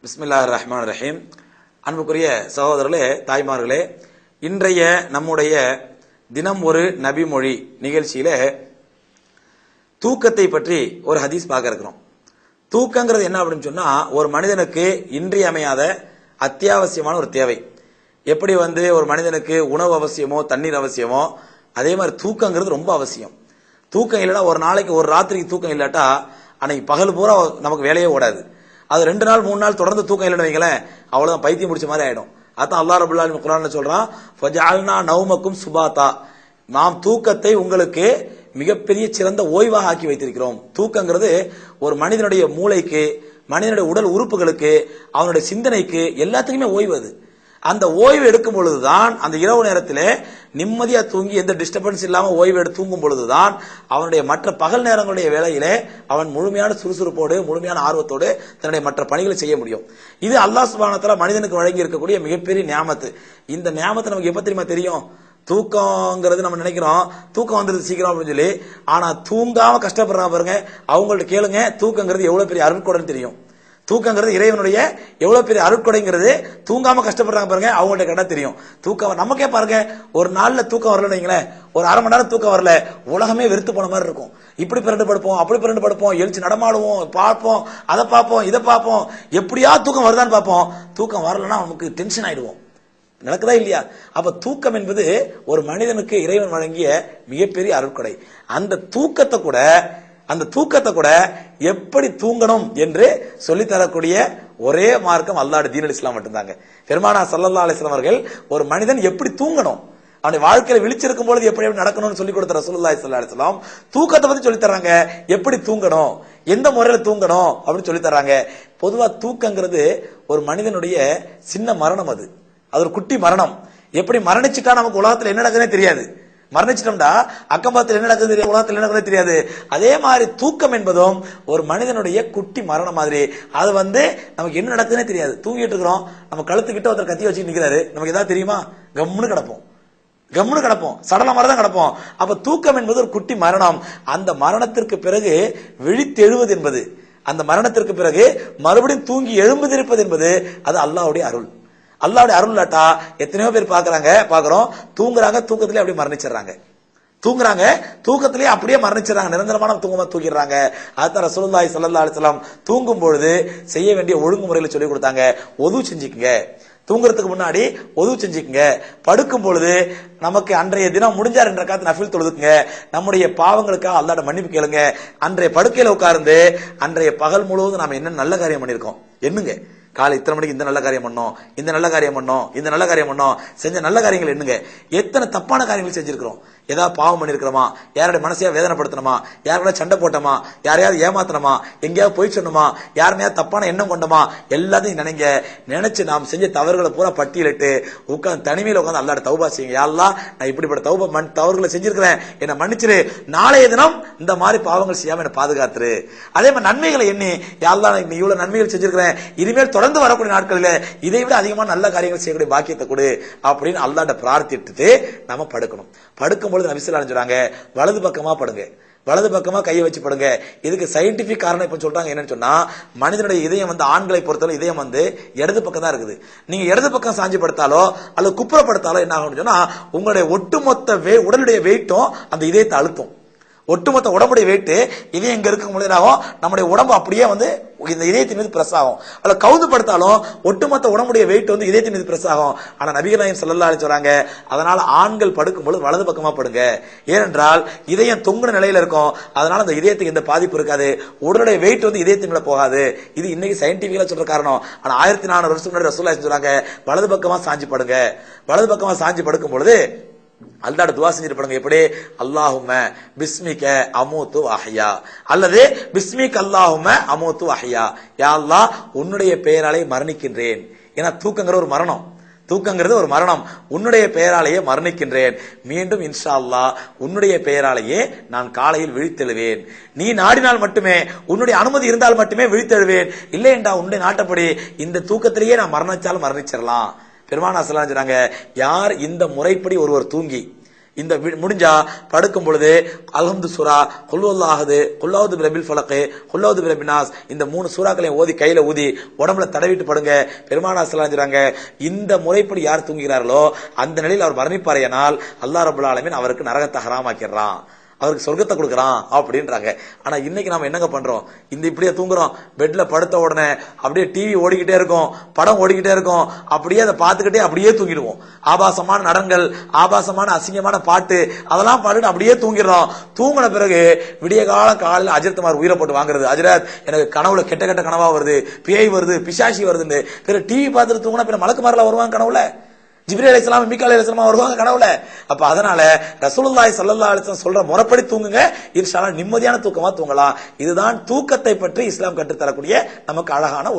பிஸ்மில்லாஹிர் ரஹ்மானிர் ரஹீம். அன்புக்குரிய சகோதரர்களே, தாய்மார்களே, இன்றைய நம்முடைய தினம் ஒரு நபி மொழி நிகழ்ச்சியில தூக்கத்தை பற்றி ஒரு ஹதீஸ் பார்க்க இருக்கிறோம். தூக்கங்கிறது என்ன அப்படின்னு சொன்னா, ஒரு மனிதனுக்கு இன்றியமையாத அத்தியாவசியமான ஒரு தேவை. எப்படி ஒரு மனிதனுக்கு உணவு அவசியமோ தண்ணீர் அவசியமோ, அதே மாதிரி தூக்கங்கிறது ரொம்ப அவசியம். தூக்கம் இல்லைன்னா, ஒரு நாளைக்கு ஒரு ராத்திரிக்கு தூக்கம் இல்லாட்டா அன்னைக்கு பகல் பூரா நமக்கு வேலையே ஓடாது. அது 2 நாள் 3 நாள் தொடர்ந்து தூக்கம் இல்லைன்னு வைங்களேன், அவ்வளவுதான் பைத்தியம் முடிச்ச மாதிரி ஆயிடும். அதான் அல்லாஹ் ரப்பல் ஆலமீன் குர்ஆன்ல சொல்றான், ஃபஜஅல்னா நௌமக்கும் சுபாதா, நாம் தூக்கத்தை உங்களுக்கு மிகப்பெரிய சிறந்த ஓய்வாக ஆக்கி வைத்திருக்கிறோம். தூக்கங்கிறது ஒரு மனிதனுடைய மூளைக்கு, மனிதனுடைய உடல் உறுப்புகளுக்கு, அவனுடைய சிந்தனைக்கு எல்லாத்துக்குமே ஓய்வு. அது அந்த ஓய்வு எடுக்கும் பொழுதுதான், அந்த இரவு நேரத்தில் நிம்மதியா தூங்கி எந்த டிஸ்டர்பன்ஸ் இல்லாம ஓய்வு எடுத்து தூங்கும் பொழுதுதான் அவனுடைய மற்ற பகல் நேரங்களுடைய வேலையிலே அவன் முழுமையான சுறுசுறுப்போடு, முழுமையான ஆர்வத்தோடு தன்னுடைய மற்ற பணிகளை செய்ய முடியும். இது அல்லாஹ் சுப்ஹானஹு வ தஆலா மனிதனுக்கு வழங்கி இருக்கக்கூடிய மிகப்பெரிய நியாமத்து. இந்த நியாமத்தை நமக்கு எப்ப தெரியுமா தெரியும்? தூக்கங்கிறது நம்ம நினைக்கிறோம் தூக்கம் வந்துருது சீக்கிரம் அப்படின்னு சொல்லி, ஆனா தூங்காம கஷ்டப்படுறாங்க பாருங்க, அவங்கள்ட்ட கேளுங்க தூக்கங்கிறது எவ்வளவு பெரிய அருட்கொடைன்னு தெரியும். தூக்கங்கிறது இறைவனுடைய எவ்வளவு பெரிய அருட்கொடைங்கிறது. தூங்காம கஷ்டப்படுறாங்க பாருங்க, அவங்கள்ட்ட கேட்டா தெரியும். தூக்கம் நமக்கே பாருங்க, ஒரு நாள்ல தூக்கம் வரலன்னு வைங்களேன், ஒரு அரை மணி நேரம் தூக்கம் வரல, உலகமே வெறுத்து போன மாதிரி இருக்கும். இப்படி பிறண்டு படுப்போம், அப்படி பிறண்டு படுப்போம், எழுச்சி நடமாடுவோம், பார்ப்போம், அதை பார்ப்போம், இதை பார்ப்போம், எப்படியா தூக்கம் வருதான்னு பார்ப்போம். தூக்கம் வரலன்னா நமக்கு டென்ஷன் ஆயிடுவோம். நடக்குதா இல்லையா? அப்ப தூக்கம் என்பது ஒரு மனிதனுக்கு இறைவன் வழங்கிய மிகப்பெரிய அருட்கொடை. அந்த தூக்கத்தை கூட எப்படி தூங்கணும் என்று சொல்லித்தரக்கூடிய ஒரே மார்க்கம் அல்லாஹ்வுடைய தீனுல் இஸ்லாம் மட்டும்தாங்க. பெருமானார் ஸல்லல்லாஹு அலைஹி வஸல்லம் அவர்கள் ஒரு மனிதன் எப்படி தூங்கணும், அவனுடைய வாழ்க்கையில விழிச்சிருக்கும் பொழுது எப்படி நடக்கணும்னு சொல்லி கொடுத்த ரசூலுல்லாஹி ஸல்லல்லாஹு அலைஹி வஸல்லம் தூக்கத்தை பத்தி சொல்லி தர்றாங்க. எப்படி தூங்கணும், எந்த முறையில தூங்கணும் அப்படின்னு சொல்லி தர்றாங்க. பொதுவா தூக்கங்கிறது ஒரு மனிதனுடைய சின்ன மரணம். அது ஒரு குட்டி மரணம். எப்படி மரணிச்சுட்டா நமக்கு உலகத்துல என்ன நடக்குதுன்னே தெரியாது. மரணிச்சிட்டோம்டா அக்கம்பத்தில் என்ன நடக்குது தெரியாது, உலகத்தில் என்ன நடக்குது தெரியாது. அதே மாதிரி தூக்கம் என்பதும் ஒரு மனிதனுடைய குட்டி மரணம் மாதிரி. அது நமக்கு என்ன நடக்குதுன்னே தெரியாது. தூங்கிட்டு இருக்கிறோம், நம்ம கழுத்துக்கிட்ட ஒருத்தர் கத்தி வச்சுட்டு நிக்கிறாரு, நமக்கு ஏதாவது தெரியுமா? கம்முன்னு கிடப்போம், சடல மாதிரி தான் கிடப்போம். அப்ப தூக்கம் என்பது ஒரு குட்டி மரணம். அந்த மரணத்திற்கு பிறகு விழித்தெழுவது என்பது, அந்த மரணத்திற்கு பிறகு மறுபடியும் தூங்கி எழும்புதிருப்பது என்பது அது அல்லாஹ்வுடைய அருள். அல்லாஹ்வுடைய அருள் இல்லாட்டா எத்தனையோ பேர் பாக்குறோம், தூங்குறாங்க, தூக்கத்திலே அப்படியே மரணிச்சிடறாங்க. தூக்கத்திலேயே அப்படியே மரணிச்சிடறாங்க, நிரந்தரமான தூக்கமா தூங்கிடுறாங்க. அதான் ரசூலுல்லாஹி ஸல்லல்லாஹு அலைஹி வஸல்லம் தூங்கும் பொழுது செய்ய வேண்டிய ஒழுங்குமுறைகளை சொல்லி கொடுத்தாங்க. ஒது செஞ்சுக்குங்க, தூங்குறதுக்கு முன்னாடி ஒது செஞ்சுக்குங்க. படுக்கும் பொழுது நமக்கு அன்றைய தினம் முடிஞ்சா 2 ரக்காத் நஃபில் தொழுதுக்குங்க. நம்முடைய பாவங்களுக்காக அல்லாஹ்ட மன்னிப்பு கேளுங்க. அன்றைய படுக்கையில உட்கார்ந்து அன்றைய பகல் முழுவதும் நாம என்ன நல்ல காரியம் பண்ணிருக்கோம் என்னங்க, காலை இத்தனை மணிக்கு இந்த நல்ல காரியம் பண்ணோம், இந்த நல்ல காரியம் பண்ணோம், இந்த நல்ல காரியம் பண்ணோம், செஞ்ச நல்ல காரியங்கள் என்னங்க, எத்தனை தப்பான காரியங்கள் செஞ்சிருக்கிறோம், ஏதாவது பாவம் பண்ணிருக்கிறோமா, யாருடைய மனசையா வேதனைப்படுத்தணுமா, யாரோட சண்டை போட்டோமா, யாரையாவது ஏமாத்தணுமா, எங்கேயாவது போய் சொன்னோமா, யாருமையாவது தப்பான எண்ணம் கொண்டோமா, எல்லாத்தையும் நினைச்சு நாம் செஞ்ச தவறுகளை பூரா பட்டியலிட்டு உட்கார்ந்து தனிமையில உட்கார்ந்து அல்லாஹ்ட்ட தௌபா செய்யுங்க. யா அல்லாஹ், நான் இப்படிப்பட்ட தவறுகளை செஞ்சிருக்கிறேன், என்ன மன்னிச்சிரு, நாளைய தினம் இந்த மாதிரி பாவங்கள் செய்யாம என்ன பாதுகாத்துரு. அதே மாதிரி நன்மைகளை எண்ணி, யா அல்லாஹ் நான் இவ்வளவு நன்மைகள் செஞ்சிருக்கிறேன், இனிமேல் தொடர்ந்து வரக்கூடிய நாட்களில் இதை விட அதிகமான நல்ல காரியங்கள் செய்யக்கூடிய பாக்கியத்தை கொடு அப்படின்னு அல்லாஹ்ட்ட பிரார்த்திட்டு நம்ம படுக்கணும். படுக்கும் பொழுது நபி ஸல்லல்லாஹு அலைஹி வஸல்லம் சொல்றாங்க, வலது பக்கமா படுங்க, வலது பக்கமா கையை வச்சு படுங்க. இதுக்கு சயின்டிபிக் காரணம் இப்ப சொல்றாங்க. என்னன்னு சொன்னா, மனிதனுடைய இதயம் ஆண்களை பொறுத்தவரை இதயம் இடது பக்கம் தான் இருக்குது. நீங்க இடது பக்கம் சாஞ்சி படுத்தாலோ அல்லது குப்புறப்படுத்தாலோ என்ன ஆகும் சொன்னா, உங்களுடைய ஒட்டுமொத்த உடலுடைய வெயிட்டும் அந்த இதயத்தை அழுத்தும். ஒட்டுமொத்த உடம்புடைய வெயிட் இதயம் எங்க இருக்கும் பொழுது ஆகும், நம்முடைய உடம்பு அப்படியே இந்த இதயத்தின் மீது பிரஸ் ஆகும். அல்ல கவுந்து படுத்தாலும் ஒட்டுமொத்த உடம்புடைய வெயிட் இதயத்தின் மீது பிரஸ் ஆகும். ஆனா நபிகள் நாயகம் ஸல்லல்லாஹு அலைஹி சொல்றாங்க, அதனால ஆண்கள் படுக்கும் பொழுது வலது பக்கமா படுங்க. ஏனென்றால் இதயம் தொங்குன நிலையில இருக்கும், அதனால அந்த இதயத்துக்கு எந்த பாதிப்பு இருக்காது, உடலுடைய வெயிட் இதயத்தின் மேல போகாது. இது இன்னைக்கு சயின்டிபிக்கலா சொல்ற காரணம். ஆனா 1400 வருஷத்துக்கு முன்னாடி ரசூலுல்லாஹி சொல்றாங்க, வலது பக்கமா சாஞ்சி படுங்க. வலது பக்கமா சாஞ்சி படுக்கும் பொழுது அல்லாஹ்ட்ட துஆ செஞ்சிட்டு படுங்க. எப்படி? அல்லாஹும்ம பிஸ்மிக அமூது அஹ்யா, அல்லது பிஸ்மிக அல்லாஹும்ம அமூது அஹ்யா, யா அல்லாஹ் உன்னுடைய பெயராலே மரணிக்கின்றேன். ஏன்னா தூக்கங்கிறது ஒரு மரணம். உன்னுடைய பெயராலேயே மரணிக்கின்றேன், மீண்டும் இன்ஷா அல்லாஹ் உன்னுடைய பெயராலேயே நான் காலையில் விழித்தெழுவேன். நீ நாடினால் மட்டுமே, உன்னுடைய அனுமதி இருந்தால் மட்டுமே விழித்தெழுவேன், இல்லை என்றா உன்னுடைய நாட்டப்படி இந்த தூக்கத்திலேயே நான் மரணிச்சாலும் மரணிச்சிடலாம். பெருமானார் ஸல்லல்லாஹு அலைஹி வஸல்லம், யார் இந்த முறைப்படி ஒருவர் தூங்கி இந்த முடிஞ்சா படுக்கும் பொழுது அல்ஹம்து சூரா, குல்ஹுவல்லாஹு, குல்ஹுவது பிரபில் ஃபலக், குல்ஹுவது பிரபின் நாஸ் இந்த 3 சூறாக்களையும் ஓதி கையில ஊதி உடம்புல தடவிட்டு படுங்க. பெருமானார் ஸல்லல்லாஹு அலைஹி வஸல்லம் இந்த முறைப்படி யார் தூங்குகிறார்களோ அந்த நிலையில் அவர் மரணிப்பாரையானால் அல்லாஹ் ரப்பல் ஆலமீன் அவருக்கு நரகத்தை ஹராமாக்கிடுறான், அவருக்கு சொர்க்கத்தை கொடுக்குறான் அப்படின்றாங்க. ஆனா இன்னைக்கு நாம என்னங்க பண்றோம்? இந்த இப்படியே தூங்குறோம், பெட்ல படுத்த உடனே அப்படியே டிவி ஓடிக்கிட்டே இருக்கும், படம் ஓடிக்கிட்டே இருக்கும், அப்படியே அதை பார்த்துக்கிட்டே அப்படியே தூங்கிடுவோம். ஆபாசமான நடனங்கள், ஆபாசமான அசிங்கமான பாட்டு அதெல்லாம் பாட்டுட்டு அப்படியே தூங்கிடுறோம். தூங்கின பிறகு விடிய காலையில் அஜித்குமார் உயிரை போட்டு வாங்குறது, அஜரத் எனக்கு கனவுல கெட்ட கெட்ட கனவா வருது, பேய் வருது, பிசாசி வருதுன்னு. பிற டிவி பார்த்துட்டு தூங்கினா பிற மலக்குமாரில் வருவாங்க கனவுல, ஜிப்ரீல் அலைஹிஸ்ஸலாம், மீகாயில் அலைஹிஸ்ஸலாம் வருவாங்க கனவுல. அப்ப அதனால ரசூலுல்லாஹி ஸல்லல்லாஹு அலைஹி வஸல்லம் சொல்ற முறைப்படி தூங்குங்க, இன்ஷா அல்லாஹ் நிம்மதியான தூக்கமா தூங்கலாம். இதுதான் தூக்கத்தை பற்றி இஸ்லாம் கற்றுத்தரக்கூடிய நமக்கு அழகான